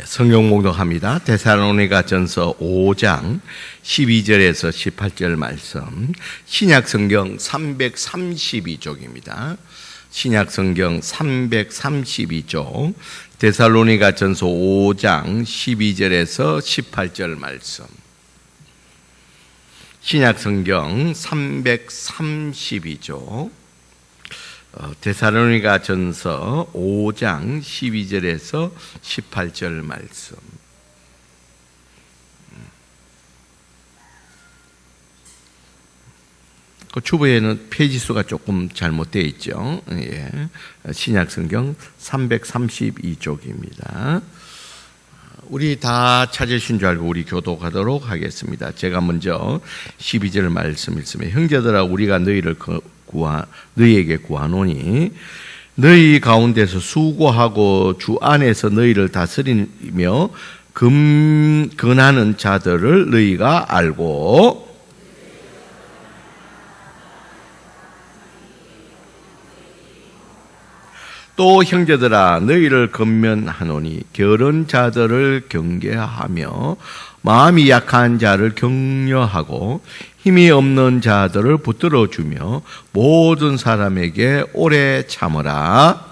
성경 목록합니다. 데살로니가전서 5장 12절에서 18절 말씀, 신약 성경 332쪽입니다. 신약 성경 332쪽, 데살로니가전서 5장 12절에서 18절 말씀. 신약 성경 332쪽, 데살로니가전서 5장 12절에서 18절 말씀. 그 주부에는 페이지 수가 조금 잘못되어 있죠. 신약 성경 332쪽입니다. 우리 다 찾으신 줄 알고 우리 교독하도록 하겠습니다. 제가 먼저 12절 말씀 읽으면, 형제들아 우리가 너희에게 구하노니 너희 가운데서 수고하고 주 안에서 너희를 다스리며 근하는 자들을 너희가 알고, 또 형제들아 너희를 권면하노니 게으른 자들을 경계하며 마음이 약한 자를 격려하고 힘이 없는 자들을 붙들어주며 모든 사람에게 오래 참으라.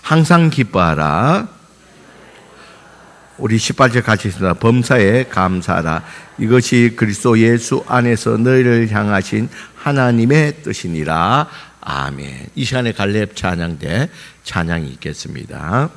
항상 기뻐하라. 우리 18절 같이 있습니다. 범사에 감사하라. 이것이 그리스도 예수 안에서 너희를 향하신 하나님의 뜻이니라. 아멘. 이 시간에 갈렙 찬양대 찬양이 있겠습니다.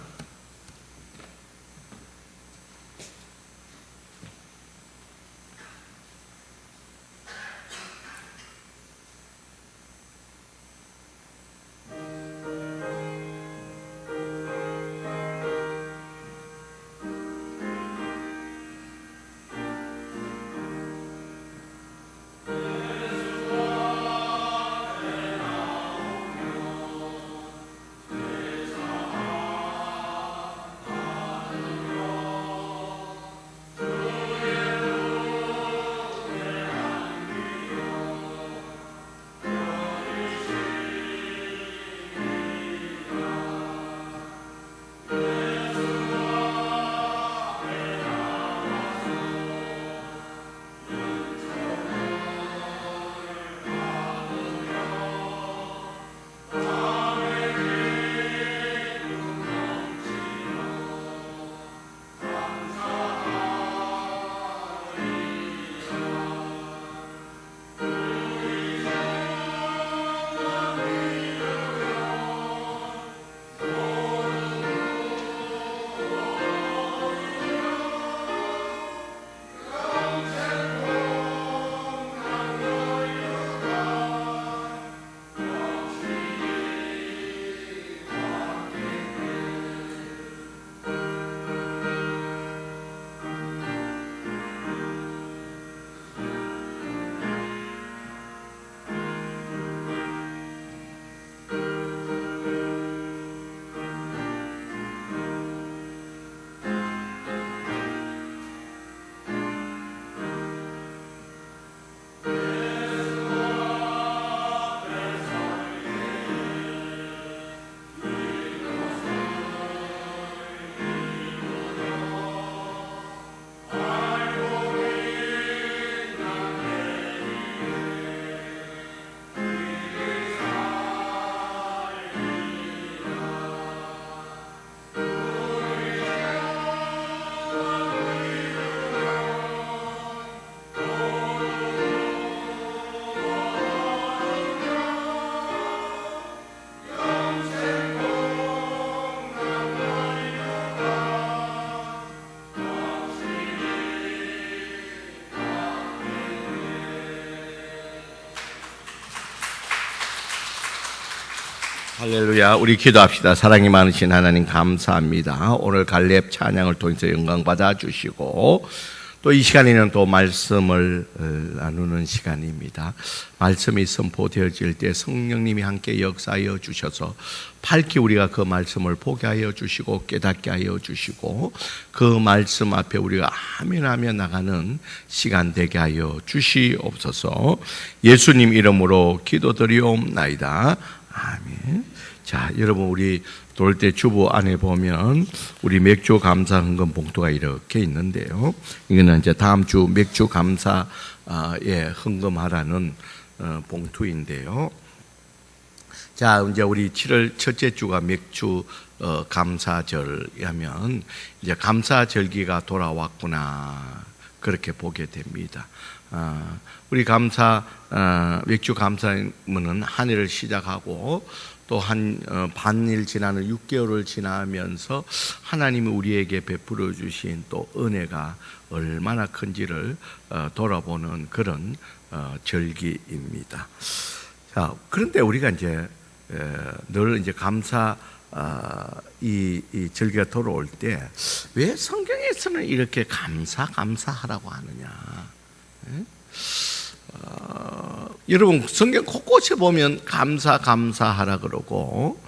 할렐루야. 우리 기도합시다. 사랑이 많으신 하나님 감사합니다. 오늘 갈렙 찬양을 통해서 영광 받아 주시고 또 이 시간에는 또 말씀을 나누는 시간입니다. 말씀이 선포되어질 때 성령님이 함께 역사하여 주셔서 밝히 우리가 그 말씀을 보게 하여 주시고 깨닫게 하여 주시고 그 말씀 앞에 우리가 아멘하며 나가는 시간 되게 하여 주시옵소서. 예수님 이름으로 기도드리옵나이다. 아멘. 자, 여러분, 우리 돌대 주보 안에 보면 우리 맥주 감사 헌금 봉투가 이렇게 있는데요. 이거는 이제 다음 주 맥주 감사에 헌금하라는 봉투인데요. 자, 이제 우리 7월 첫째 주가 맥주 감사절이면 이제 감사절기가 돌아왔구나, 그렇게 보게 됩니다. 우리 맥주 감사문은 한 해를 시작하고 또 반일 지나는 6개월을 지나면서 하나님이 우리에게 베풀어 주신 또 은혜가 얼마나 큰지를 돌아보는 그런 절기입니다. 자, 그런데 우리가 이제 늘 이제 감사 이 절기가 돌아올 때 왜 성경에서는 이렇게 감사하라고 하느냐? 여러분, 성경 곳곳에 보면 감사하라 그러고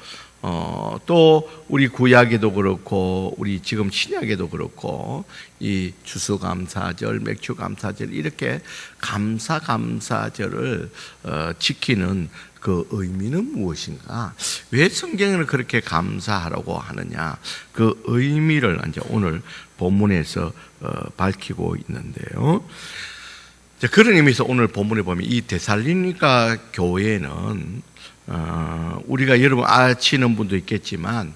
또 우리 구약에도 그렇고 우리 지금 신약에도 그렇고 이 추수감사절, 맥주감사절 이렇게 감사절을 지키는 그 의미는 무엇인가? 왜 성경에는 그렇게 감사하라고 하느냐? 그 의미를 이제 오늘 본문에서 밝히고 있는데요. 그런 의미에서 오늘 본문에 보면 이 데살로니가 교회는 우리가 여러분 아시는 분도 있겠지만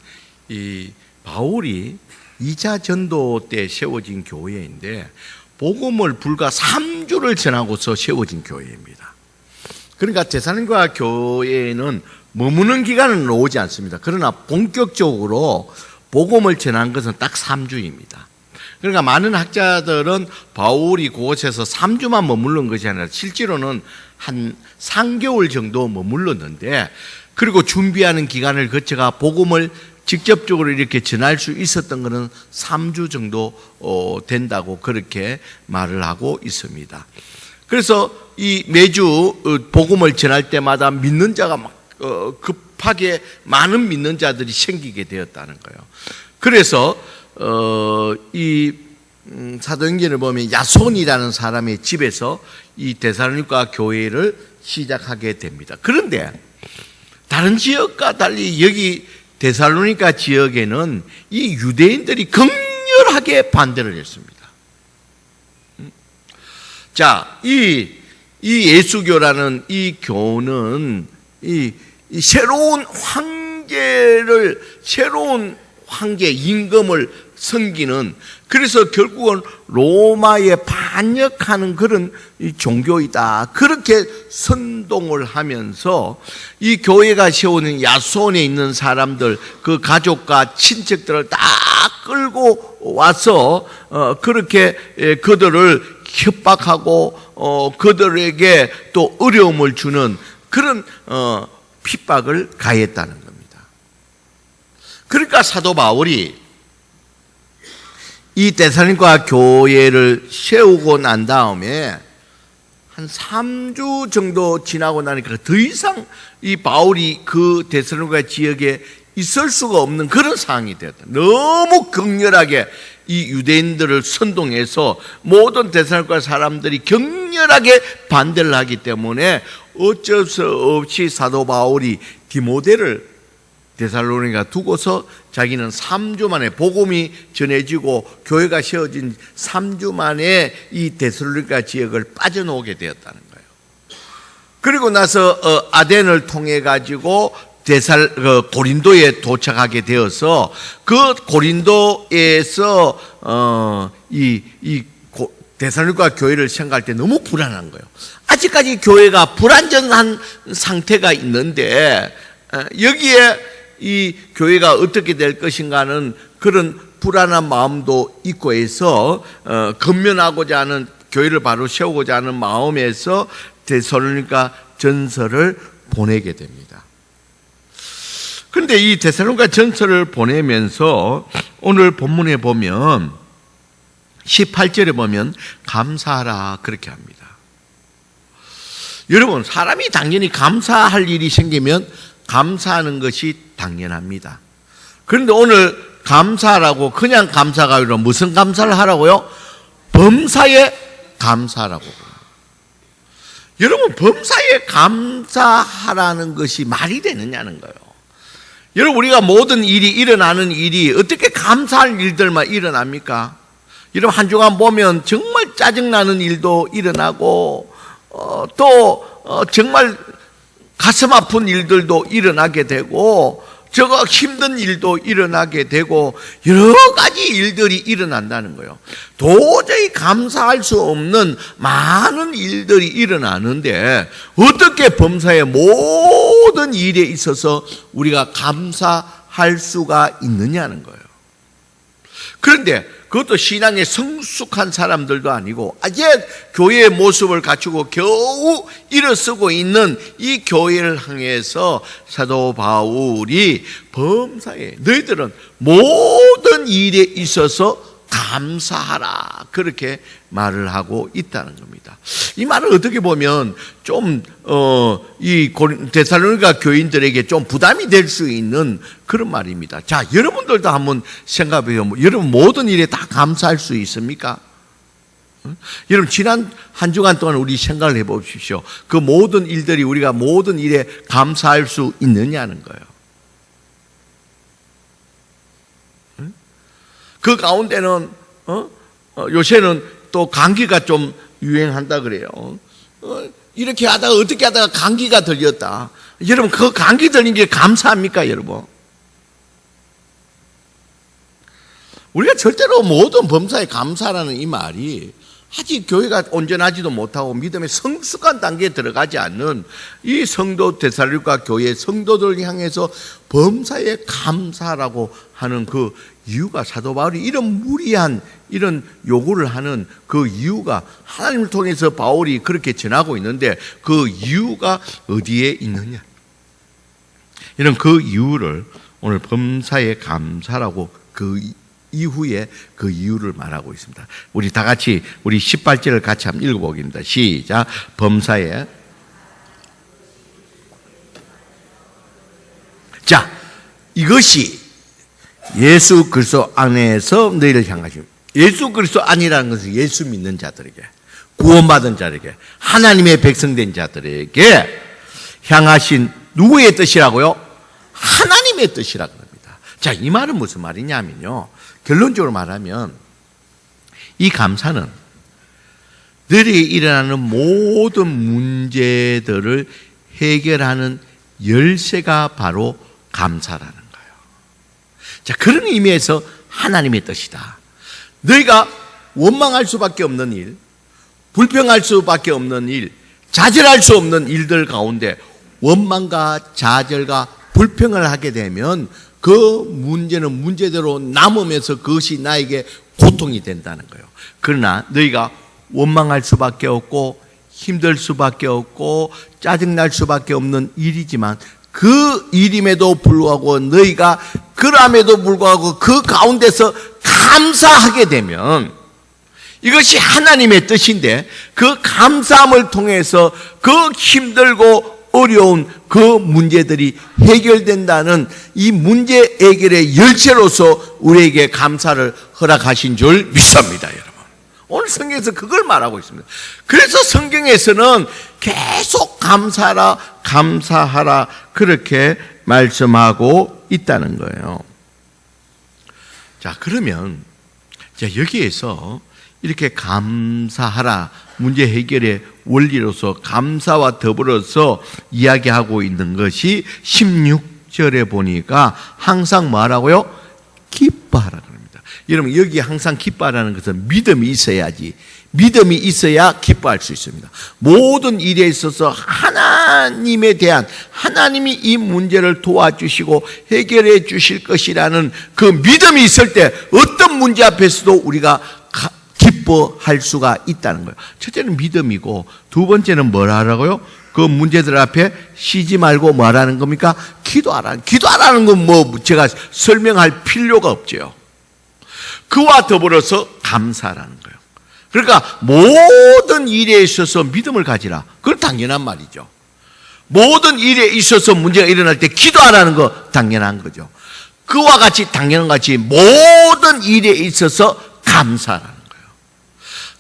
이 바울이 2차 전도 때 세워진 교회인데 복음을 불과 3주를 전하고서 세워진 교회입니다. 그러니까 데살로니가 교회는 머무는 기간은 오지 않습니다. 그러나 본격적으로 복음을 전한 것은 딱 3주입니다. 그러니까 많은 학자들은 바울이 그곳에서 3주만 머물른 것이 아니라 실제로는 한 3개월 정도 머물렀는데, 그리고 준비하는 기간을 거쳐가 복음을 직접적으로 이렇게 전할 수 있었던 것은 3주 정도 된다고 그렇게 말을 하고 있습니다. 그래서 이 매주 복음을 전할 때마다 믿는 자가 막 급하게 많은 믿는 자들이 생기게 되었다는 거예요. 그래서 이 사도행전을 보면 야손이라는 사람의 집에서 이 데살로니가 교회를 시작하게 됩니다. 그런데 다른 지역과 달리 여기 데살로니가 지역에는 이 유대인들이 극렬하게 반대를 했습니다. 자, 이 예수교라는 이 교는 이 새로운 황제 임금을 섬기는, 그래서 결국은 로마에 반역하는 그런 종교이다, 그렇게 선동을 하면서 이 교회가 세우는 야손에 있는 사람들, 그 가족과 친척들을 다 끌고 와서 그렇게 그들을 협박하고 그들에게 또 어려움을 주는 그런 핍박을 가했다는 겁니다. 그러니까 사도 바울이 이 데살로니가 교회를 세우고 난 다음에 한 3주 정도 지나고 나니까 더 이상 이 바울이 그 데살로니가 지역에 있을 수가 없는 그런 상황이 되었다. 너무 격렬하게 이 유대인들을 선동해서 모든 데살로니가 사람들이 격렬하게 반대를 하기 때문에 어쩔 수 없이 사도 바울이 디모데를 데살로니가 두고서 자기는 3주 만에 복음이 전해지고 교회가 세워진 3주 만에 이 데살로니가 지역을 빠져나오게 되었다는 거예요. 그리고 나서 아덴을 통해 가지고 고린도에 도착하게 되어서 그 고린도에서 데살로니가 교회를 생각할 때 너무 불안한 거예요. 아직까지 교회가 불안정한 상태가 있는데 여기에 이 교회가 어떻게 될 것인가는 그런 불안한 마음도 있고 해서 건면하고자 하는, 교회를 바로 세우고자 하는 마음에서 데살로니가 전서를 보내게 됩니다. 그런데 이 데살로니가 전서를 보내면서 오늘 본문에 보면 18절에 보면 감사하라 그렇게 합니다. 여러분, 사람이 당연히 감사할 일이 생기면 감사하는 것이 당연합니다. 그런데 오늘 감사라고 그냥 감사가 아니라 무슨 감사를 하라고요? 범사에 감사라고. 여러분, 범사에 감사하라는 것이 말이 되느냐는 거예요. 여러분, 우리가 모든 일이 일어나는 일이 어떻게 감사할 일들만 일어납니까? 여러분, 한 주간 보면 정말 짜증나는 일도 일어나고 정말 가슴 아픈 일들도 일어나게 되고 저거 힘든 일도 일어나게 되고 여러 가지 일들이 일어난다는 거예요. 도저히 감사할 수 없는 많은 일들이 일어나는데 어떻게 범사의 모든 일에 있어서 우리가 감사할 수가 있느냐는 거예요. 그런데 그것도 신앙에 성숙한 사람들도 아니고 아직 교회의 모습을 갖추고 겨우 일어서고 있는 이 교회를 향해서 사도 바울이 범사에 너희들은 모든 일에 있어서 감사하라 그렇게 말을 하고 있다는 겁니다. 이 말을 어떻게 보면 좀 이 데살로니가 교인들에게 좀 부담이 될 수 있는 그런 말입니다. 자, 여러분들도 한번 생각해요. 여러분 모든 일에 다 감사할 수 있습니까? 여러분 지난 한 주간 동안 우리 생각을 해보십시오. 그 모든 일들이 우리가 모든 일에 감사할 수 있느냐는 거예요. 그 가운데는 요새는 또 감기가 좀 유행한다 그래요. 이렇게 하다가 어떻게 하다가 감기가 들렸다. 여러분 그 감기 들린 게 감사합니까 여러분? 우리가 절대로 모든 범사에 감사라는 이 말이 아직 교회가 온전하지도 못하고 믿음의 성숙한 단계에 들어가지 않는 이 성도 데살로니가 교회 성도들 향해서 범사에 감사라고 하는 그 이유가 사도 바울이 이런 무리한 이런 요구를 하는 그 이유가 하나님을 통해서 바울이 그렇게 전하고 있는데 그 이유가 어디에 있느냐? 이런 그 이유를 오늘 범사에 감사라고 그 이후에 그 이유를 말하고 있습니다. 우리 다 같이 우리 18절을 같이 한번 읽어보겠습니다. 시작. 범사에 자, 이것이 예수 그리스도 안에서 너희를 향하신 예수 그리스도 안이라는 것은 예수 믿는 자들에게 구원받은 자들에게 하나님의 백성된 자들에게 향하신 누구의 뜻이라고요? 하나님의 뜻이라고 합니다. 자, 이 말은 무슨 말이냐면요. 결론적으로 말하면 이 감사는 너희에게 일어나는 모든 문제들을 해결하는 열쇠가 바로 감사라는 거예요. 자, 그런 의미에서 하나님의 뜻이다. 너희가 원망할 수밖에 없는 일, 불평할 수밖에 없는 일, 좌절할 수 없는 일들 가운데 원망과 좌절과 불평을 하게 되면 그 문제는 문제대로 남으면서 그것이 나에게 고통이 된다는 거예요. 그러나 너희가 원망할 수밖에 없고 힘들 수밖에 없고 짜증날 수밖에 없는 일이지만 그 일임에도 불구하고 너희가 그럼에도 불구하고 그 가운데서 감사하게 되면 이것이 하나님의 뜻인데 그 감사함을 통해서 그 힘들고 어려운 그 문제들이 해결된다는 이 문제 해결의 열쇠로서 우리에게 감사를 허락하신 줄 믿습니다, 여러분. 오늘 성경에서 그걸 말하고 있습니다. 그래서 성경에서는 계속 감사하라 그렇게 말씀하고 있다는 거예요. 자, 그러면 여기에서 이렇게 감사하라 문제 해결의 원리로서 감사와 더불어서 이야기하고 있는 것이 16절에 보니까 항상 뭐하라고요? 기뻐하라 그럽니다. 여러분 여기 항상 기뻐하라는 것은 믿음이 있어야지. 믿음이 있어야 기뻐할 수 있습니다. 모든 일에 있어서 하나님에 대한 하나님이 이 문제를 도와주시고 해결해 주실 것이라는 그 믿음이 있을 때 어떤 문제 앞에서도 우리가 기뻐할 수가 있다는 거예요. 첫째는 믿음이고 두 번째는 뭐라 하라고요? 그 문제들 앞에 쉬지 말고 뭐 하라는 겁니까? 기도하라는 건 뭐 제가 설명할 필요가 없죠. 그와 더불어서 감사라는 거예요. 그러니까 모든 일에 있어서 믿음을 가지라. 그건 당연한 말이죠. 모든 일에 있어서 문제가 일어날 때 기도하라는 거 당연한 거죠. 그와 같이 당연한 같이 모든 일에 있어서 감사라는 거예요.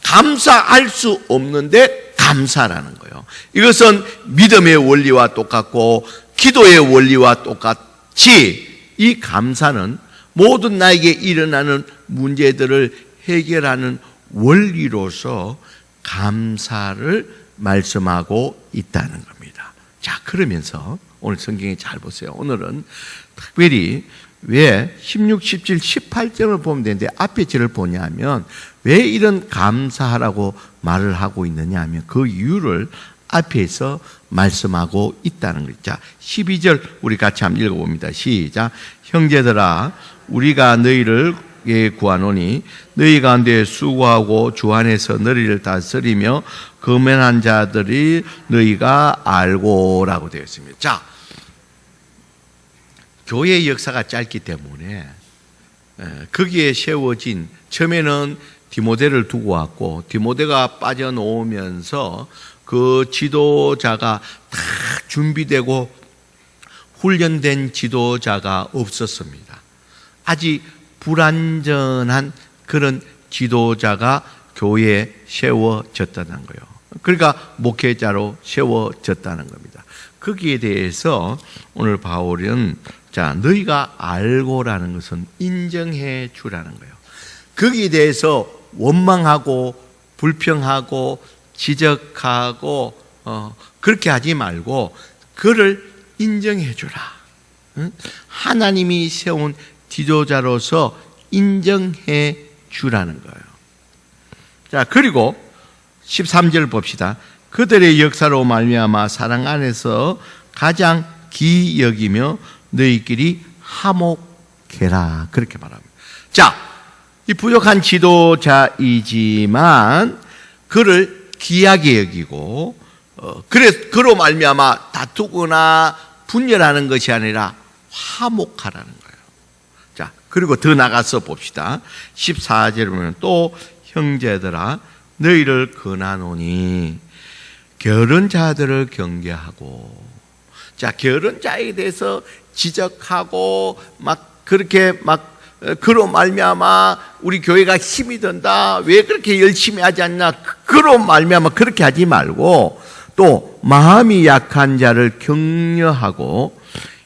감사할 수 없는데 감사라는 거예요. 이것은 믿음의 원리와 똑같고 기도의 원리와 똑같이 이 감사는 모든 나에게 일어나는 문제들을 해결하는 원리로서 감사를 말씀하고 있다는 겁니다. 자, 그러면서 오늘 성경에 잘 보세요. 오늘은 특별히 왜 16, 17, 18절을 보면 되는데 앞에 절을 보냐면 왜 이런 감사하라고 말을 하고 있느냐 하면 그 이유를 앞에서 말씀하고 있다는 거죠. 자, 12절 우리 같이 한번 읽어봅니다. 시작. 형제들아 우리가 너희를 구하노니 너희 가운데 수고하고 주 안에서 너희를 다스리며 금연한 자들이 너희가 알고라고 되어 있습니다. 자, 교회의 역사가 짧기 때문에 거기에 세워진 처음에는 디모데를 두고 왔고 디모데가 빠져나오면서 그 지도자가 다 준비되고 훈련된 지도자가 없었습니다. 아직 불완전한 그런 지도자가 교회에 세워졌다는 거예요. 그러니까 목회자로 세워졌다는 겁니다. 거기에 대해서 오늘 바울은 자, 너희가 알고라는 것은 인정해 주라는 거예요. 거기에 대해서 원망하고 불평하고 지적하고 그렇게 하지 말고 그를 인정해 주라. 하나님이 세운 지도자로서 인정해 주라는 거예요. 자, 그리고 13절 봅시다. 그들의 역사로 말미암아 사랑 안에서 가장 귀히 여기며 너희끼리 화목해라. 그렇게 말합니다. 자, 이 부족한 지도자이지만 그를 귀하게 여기고 그로 말미암아 다투거나 분열하는 것이 아니라 화목하라는 거예요. 자, 그리고 더 나가서 봅시다. 14절에 보면 또 형제들아 너희를 권하노니 게으른 자들을 경계하고. 자, 게으른 자에 대해서 지적하고 막 그렇게 막 그로 말미암아 우리 교회가 힘이 든다. 왜 그렇게 열심히 하지 않냐? 그로 말미암아 그렇게 하지 말고 또 마음이 약한 자를 격려하고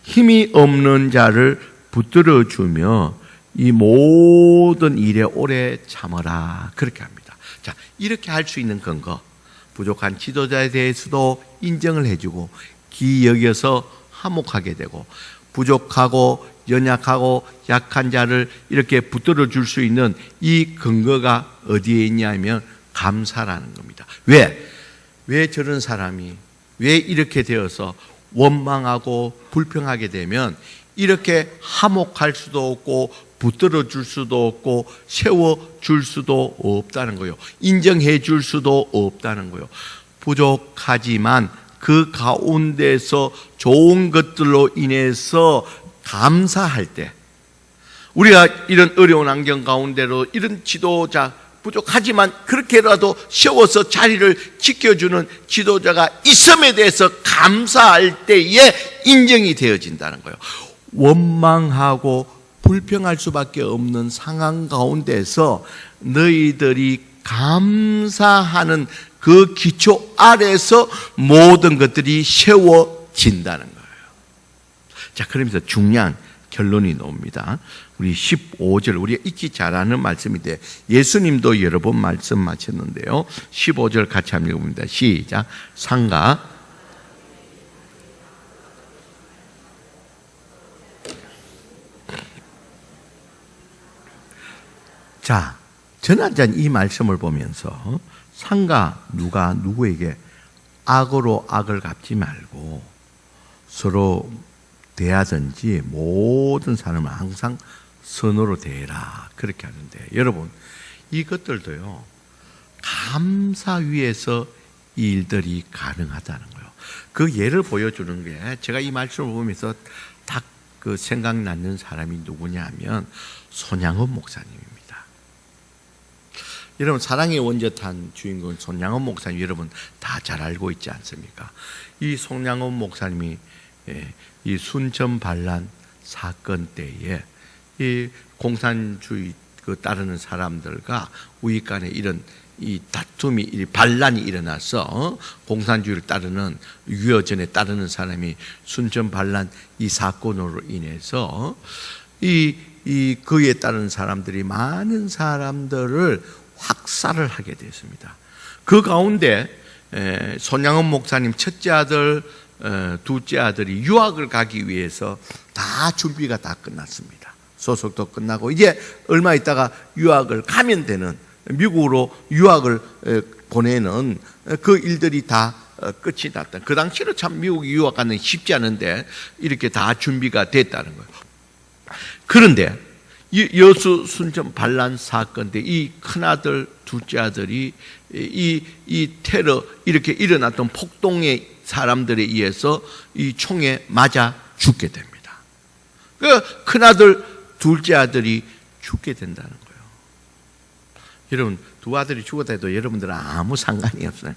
힘이 없는 자를 붙들어 주며 이 모든 일에 오래 참으라. 그렇게 합니다. 자, 이렇게 할 수 있는 근거. 부족한 지도자에 대해서도 인정을 해주고 귀히 여겨서 화목하게 되고 부족하고 연약하고 약한 자를 이렇게 붙들어 줄 수 있는 이 근거가 어디에 있냐면 감사라는 겁니다. 왜 저런 사람이 왜 이렇게 되어서 원망하고 불평하게 되면 이렇게 화목할 수도 없고 붙들어 줄 수도 없고 세워 줄 수도 없다는 거예요. 인정해 줄 수도 없다는 거예요. 부족하지만 그 가운데서 좋은 것들로 인해서 감사할 때 우리가 이런 어려운 환경 가운데로 이런 지도자 부족하지만 그렇게라도 세워서 자리를 지켜주는 지도자가 있음에 대해서 감사할 때에 인정이 되어진다는 거예요. 원망하고 불평할 수밖에 없는 상황 가운데서 너희들이 감사하는 그 기초 아래서 모든 것들이 세워진다는 거예요. 자, 그러면서 중요한 결론이 나옵니다. 우리 15절, 우리가 익히 잘 아는 말씀인데 예수님도 여러 번 말씀하셨는데요. 15절 같이 한번 읽어봅니다. 시작. 상가 자, 저는 이 말씀을 보면서 상가 누가 누구에게 악으로 악을 갚지 말고 서로 대하든지 모든 사람을 항상 선으로 대해라. 그렇게 하는데 여러분 이것들도요 감사 위에서 이 일들이 가능하다는 거예요. 그 예를 보여주는 게 제가 이 말씀을 보면서 딱 그 생각나는 사람이 누구냐 하면 손양원 목사님입니다. 여러분 사랑의 원젓한 주인공 손양원 목사님 여러분 다 잘 알고 있지 않습니까? 이 손양원 목사님이 이 순천 반란 사건 때에 이 공산주의 따르는 사람들과 우익 간에 이런 이 다툼이 반란이 일어나서 공산주의를 따르는 유여전에 따르는 사람이 순천 반란 이 사건으로 인해서 이 그에 따른 사람들이 많은 사람들을 학살을 하게 됐습니다. 그 가운데 손양원 목사님 첫째 아들, 둘째 아들이 유학을 가기 위해서 다 준비가 다 끝났습니다. 소속도 끝나고 이제 얼마 있다가 유학을 가면 되는 미국으로 유학을 보내는 그 일들이 다 끝이 났다. 그 당시로 참 미국 유학 가는 쉽지 않은데 이렇게 다 준비가 됐다는 거예요. 그런데 여수 순천 반란 사건 때 이 큰아들 둘째 아들이 이 테러 이렇게 일어났던 폭동의 사람들에 의해서 이 총에 맞아 죽게 됩니다. 그 큰아들 둘째 아들이 죽게 된다는 거예요. 여러분 두 아들이 죽었다 해도 여러분들은 아무 상관이 없어요.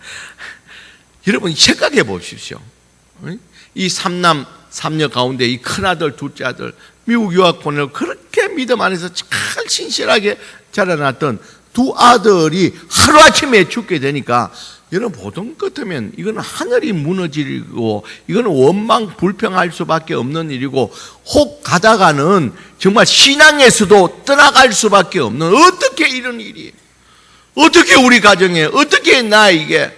여러분 생각해 보십시오. 이 삼남 삼녀 가운데 이 큰아들 둘째 아들 미국 유학 보내고 그렇게 믿음 안에서 잘 신실하게 자라났던 두 아들이 하루아침에 죽게 되니까 여러분 보통 같으면 이거는 하늘이 무너지고 이거는 원망 불평할 수밖에 없는 일이고 혹 가다가는 정말 신앙에서도 떠나갈 수밖에 없는 어떻게 이런 일이 어떻게 우리 가정에 어떻게 나에게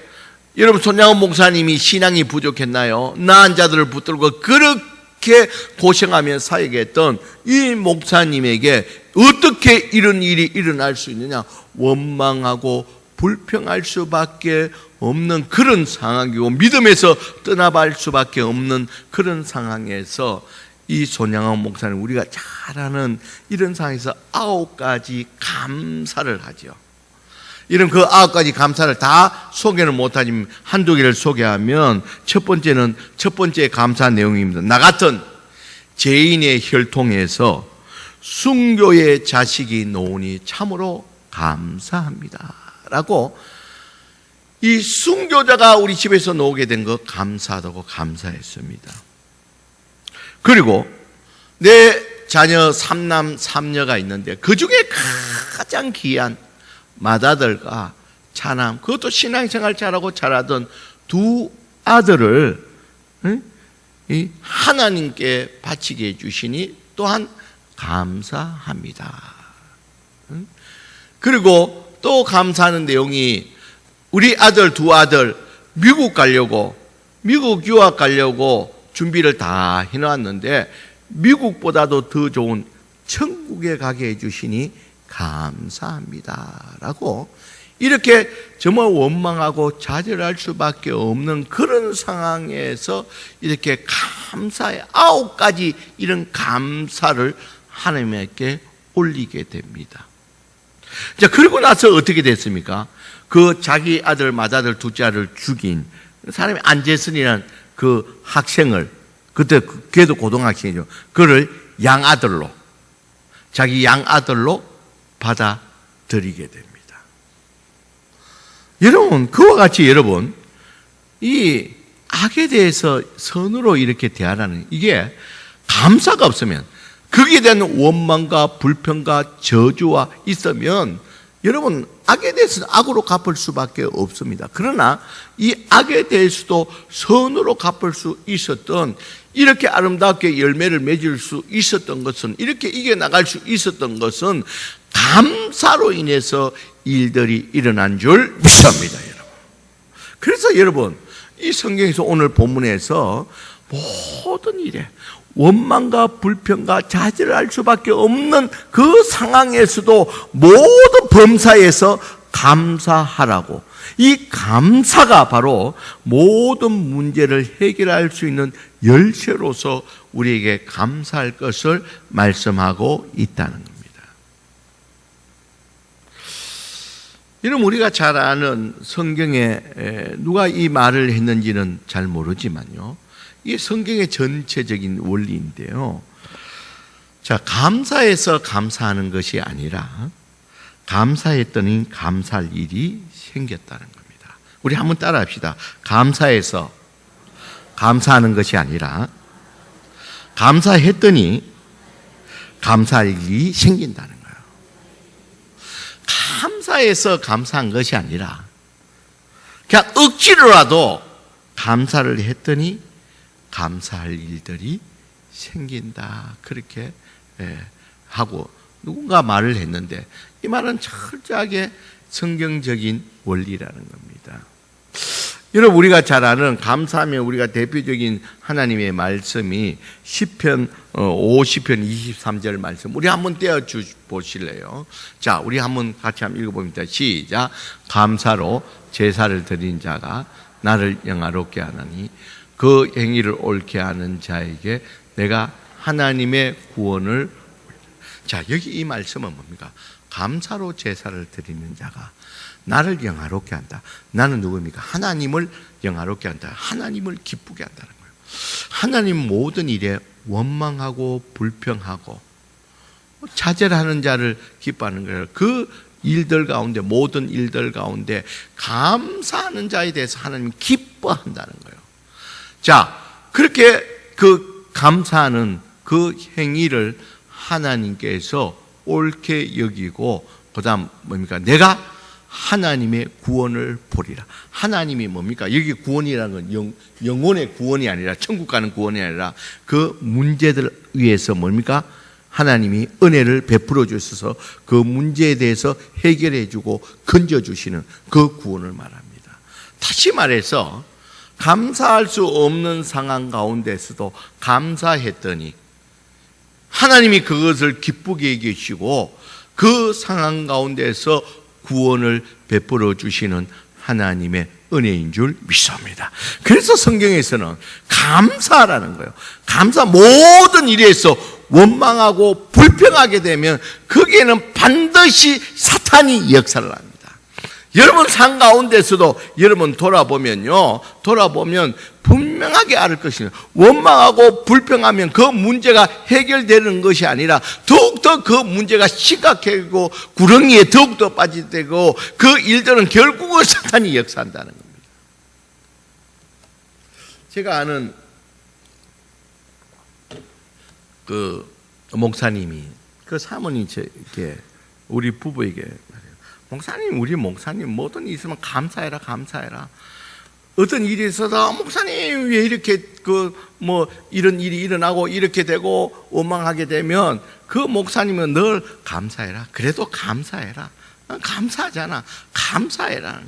여러분 손양원 목사님이 신앙이 부족했나요? 나은 자들을 붙들고 그렇게 고생하며 사역했던 이 목사님에게 어떻게 이런 일이 일어날 수 있느냐? 원망하고 불평할 수밖에 없는 그런 상황이고 믿음에서 떠나갈 수밖에 없는 그런 상황에서 이 손양원 목사님 우리가 잘 아는 이런 상황에서 9가지 감사를 하죠. 이런 그 9가지 감사를 다 소개는 못하지만 한두 개를 소개하면 첫 번째 감사 내용입니다. 나 같은 죄인의 혈통에서 순교의 자식이 나오니 참으로 감사합니다 라고 이 순교자가 우리 집에서 나오게 된 거 감사하다고 감사했습니다. 그리고 내 자녀 삼남 삼녀가 있는데 그 중에 가장 귀한 맏아들과 차남 그것도 신앙생활 잘하고 잘하던 두 아들을 하나님께 바치게 해주시니 또한 감사합니다. 그리고 또 감사하는 내용이 우리 아들 두 아들 미국 유학 가려고 준비를 다 해놨는데 미국보다도 더 좋은 천국에 가게 해주시니 감사합니다 라고 이렇게 정말 원망하고 좌절할 수밖에 없는 그런 상황에서 이렇게 감사의 9가지 이런 감사를 하나님께 올리게 됩니다. 자, 그러고 나서 어떻게 됐습니까? 그 자기 아들, 맏아들, 둘째 아들 죽인 사람이 안재선이라는 그 학생을 그때 걔도 고등학생이죠. 그를 자기 양아들로 받아들이게 됩니다. 여러분, 그와 같이 여러분, 이 악에 대해서 선으로 이렇게 대하라는 이게 감사가 없으면 거기에 대한 원망과 불평과 저주와 있으면 여러분 악에 대해서는 악으로 갚을 수밖에 없습니다. 그러나 이 악에 대해서도 선으로 갚을 수 있었던 이렇게 아름답게 열매를 맺을 수 있었던 것은 이렇게 이겨나갈 수 있었던 것은 감사로 인해서 일들이 일어난 줄 믿습니다. 여러분. 그래서 여러분 이 성경에서 오늘 본문에서 모든 일에 원망과 불평과 좌절할 수밖에 없는 그 상황에서도 모든 범사에서 감사하라고 이 감사가 바로 모든 문제를 해결할 수 있는 열쇠로서 우리에게 감사할 것을 말씀하고 있다는 겁니다. 이런 우리가 잘 아는 성경에 누가 이 말을 했는지는 잘 모르지만요. 이게 성경의 전체적인 원리인데요. 자, 감사해서 감사하는 것이 아니라 감사했더니 감사할 일이 생겼다는 겁니다. 우리 한번 따라합시다. 감사해서 감사하는 것이 아니라 감사했더니 감사할 일이 생긴다는 거예요. 감사해서 감사한 것이 아니라 그냥 억지로라도 감사를 했더니 감사할 일들이 생긴다. 그렇게 하고 누군가 말을 했는데 이 말은 철저하게 성경적인 원리라는 겁니다. 여러분, 우리가 잘 아는 감사하면 우리가 대표적인 하나님의 말씀이 시편 50편 23절 말씀, 우리 한번 떼어 보실래요? 자, 우리 한번 같이 한번 읽어봅니다. 시작. 감사로 제사를 드린 자가 나를 영화롭게 하나니 그 행위를 옳게 하는 자에게 내가 하나님의 구원을. 자, 여기 이 말씀은 뭡니까? 감사로 제사를 드리는 자가 나를 영화롭게 한다. 나는 누구입니까? 하나님을 영화롭게 한다. 하나님을 기쁘게 한다는 거예요. 하나님 모든 일에 원망하고 불평하고 자절하는 자를 기뻐하는 거예요. 그 일들 가운데, 모든 일들 가운데 감사하는 자에 대해서 하나님 기뻐한다는 거예요. 자, 그렇게 그 감사하는 그 행위를 하나님께서 옳게 여기고, 그 다음 뭡니까? 내가 하나님의 구원을 보리라. 하나님이 뭡니까? 여기 구원이라는 건 영혼의 구원이 아니라, 천국 가는 구원이 아니라 그 문제들 위해서 뭡니까? 하나님이 은혜를 베풀어 주셔서 그 문제에 대해서 해결해 주고 건져 주시는 그 구원을 말합니다. 다시 말해서 감사할 수 없는 상황 가운데서도 감사했더니 하나님이 그것을 기쁘게 여기시고 그 상황 가운데서 구원을 베풀어 주시는 하나님의 은혜인 줄 믿습니다. 그래서 성경에서는 감사라는 거예요. 감사, 모든 일에서 원망하고 불평하게 되면 거기에는 반드시 사탄이 역사를 합니다. 여러분 삶 가운데서도 여러분 돌아보면 분명하게 알 것입니다. 원망하고 불평하면 그 문제가 해결되는 것이 아니라 더욱더 그 문제가 심각해지고 구렁이에 더욱더 빠지되고 그 일들은 결국은 사탄이 역사한다는 겁니다. 제가 아는 그 목사님이 그 사모님 저에게 우리 부부에게 목사님, 우리 목사님 모든 일 있으면 감사해라, 감사해라. 어떤 일이 있어도 목사님 왜 이렇게 이런 일이 일어나고 이렇게 되고 원망하게 되면 그 목사님은 늘 감사해라. 그래도 감사해라. 감사하잖아. 감사해라.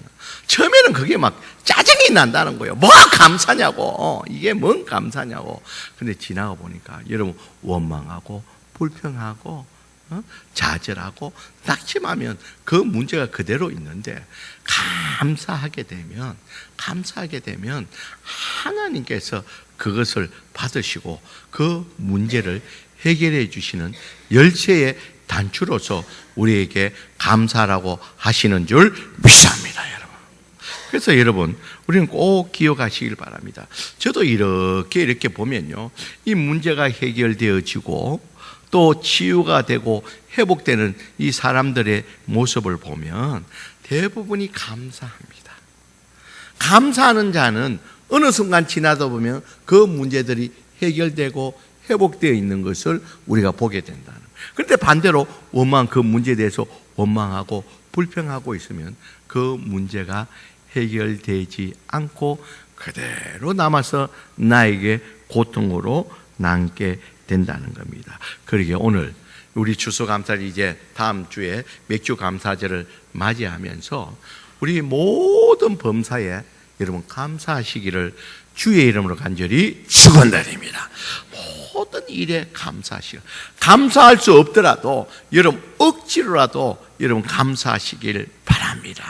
처음에는 그게 막 짜증이 난다는 거예요. 뭐가 감사냐고. 이게 뭔 감사냐고. 근데 지나가 보니까 여러분 원망하고 불평하고 좌절하고 낙심하면 그 문제가 그대로 있는데 감사하게 되면 하나님께서 그것을 받으시고 그 문제를 해결해 주시는 열쇠의 단추로서 우리에게 감사라고 하시는 줄 믿습니다, 여러분. 그래서 여러분, 우리는 꼭 기억하시길 바랍니다. 저도 이렇게 보면요, 이 문제가 해결되어지고 또 치유가 되고 회복되는 이 사람들의 모습을 보면 대부분이 감사합니다. 감사하는 자는 어느 순간 지나다 보면 그 문제들이 해결되고 회복되어 있는 것을 우리가 보게 된다는 거예요. 그런데 반대로 그 문제에 대해서 원망하고 불평하고 있으면 그 문제가 해결되지 않고 그대로 남아서 나에게 고통으로 남게 된다는 겁니다. 그러게 오늘 우리 추수감사절 이제 다음 주에 맥주감사절을 맞이하면서 우리 모든 범사에 여러분 감사하시기를 주의 이름으로 간절히 축원드립니다. 모든 일에 감사하시길, 감사할 수 없더라도 여러분 억지로라도 여러분 감사하시길 바랍니다.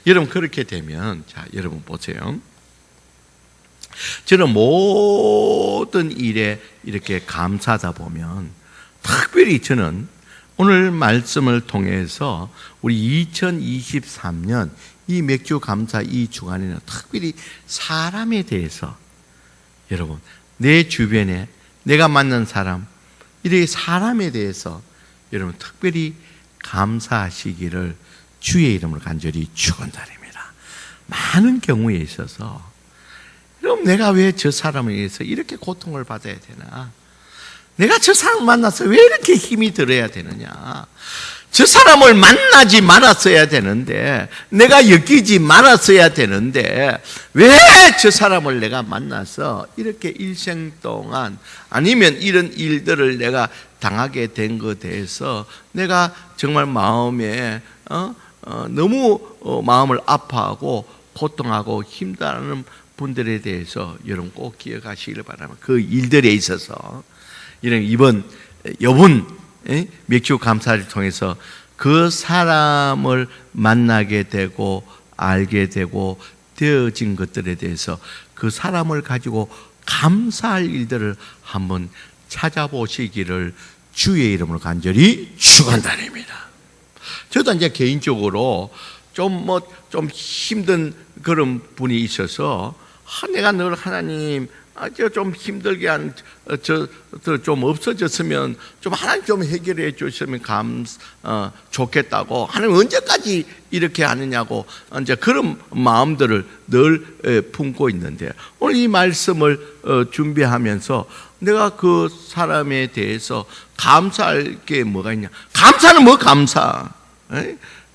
여러분 그렇게 되면, 자 여러분 보세요. 저는 모든 일에 이렇게 감사하다 보면 특별히 저는 오늘 말씀을 통해서 우리 2023년 이 맥주 감사 이 주간에는 특별히 사람에 대해서 여러분 내 주변에 내가 만난 사람, 이렇게 사람에 대해서 여러분 특별히 감사하시기를 주의 이름으로 간절히 축원드립니다. 많은 경우에 있어서 그럼 내가 왜 저 사람에 의해서 이렇게 고통을 받아야 되나? 내가 저 사람 만나서 왜 이렇게 힘이 들어야 되느냐? 저 사람을 만나지 말았어야 되는데, 내가 엮이지 말았어야 되는데, 왜 저 사람을 내가 만나서 이렇게 일생 동안 아니면 이런 일들을 내가 당하게 된 것에 대해서 내가 정말 마음에 너무 마음을 아파하고 고통하고 힘들어하는 분들에 대해서 여러분 꼭 기억하시길 바랍니다. 그 일들에 있어서 이번 맥주 감사를 통해서 그 사람을 만나게 되고 알게 되고 되어진 것들에 대해서 그 사람을 가지고 감사할 일들을 한번 찾아보시기를 주의 이름으로 간절히 축원드립니다. 저도 이제 개인적으로 좀 힘든 그런 분이 있어서 내가 늘 하나님 좀 힘들게 좀 없어졌으면 좀 하나님 좀 해결해 주시면 좋겠다고, 하나님 언제까지 이렇게 하느냐고 이제 그런 마음들을 늘 품고 있는데, 오늘 이 말씀을 준비하면서 내가 그 사람에 대해서 감사할 게 뭐가 있냐? 감사는 뭐 감사?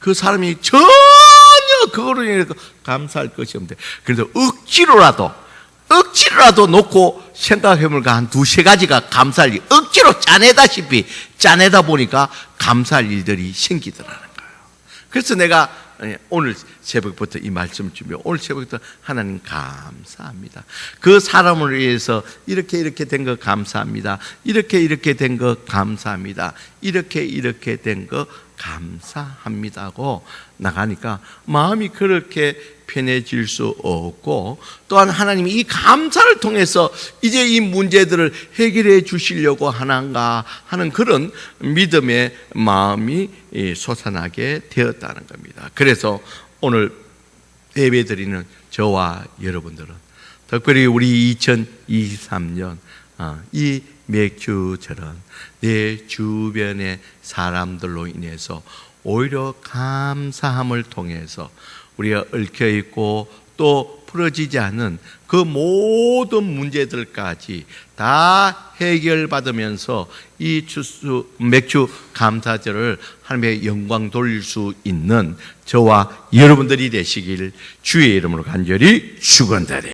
그 사람이 전혀 그거로 인해서 감사할 것이 없는데, 그래서 억지로라도 놓고 생각해보니까 한 두세 가지가 감사할 일, 억지로 짜내다 보니까 감사할 일들이 생기더라는 거예요. 그래서 내가 오늘 새벽부터 이 말씀 준비해, 오늘 새벽부터 하나님 감사합니다. 그 사람을 위해서 이렇게 된 거 감사합니다. 이렇게 된 거 감사합니다. 이렇게 된 거 감사합니다고 나가니까 마음이 그렇게 편해질 수 없고, 또한 하나님이 이 감사를 통해서 이제 이 문제들을 해결해 주시려고 하는가 하는 그런 믿음의 마음이 솟아나게 되었다는 겁니다. 그래서 오늘 예배드리는 저와 여러분들은 특별히 우리 2023년 이 맥주절은 내 주변의 사람들로 인해서 오히려 감사함을 통해서 우리가 얽혀있고 또 풀어지지 않은 그 모든 문제들까지 다 해결받으면서 이 맥주 감사절을 하나님의 영광 돌릴 수 있는 저와 여러분들이 되시길 주의 이름으로 간절히 축원드립니다.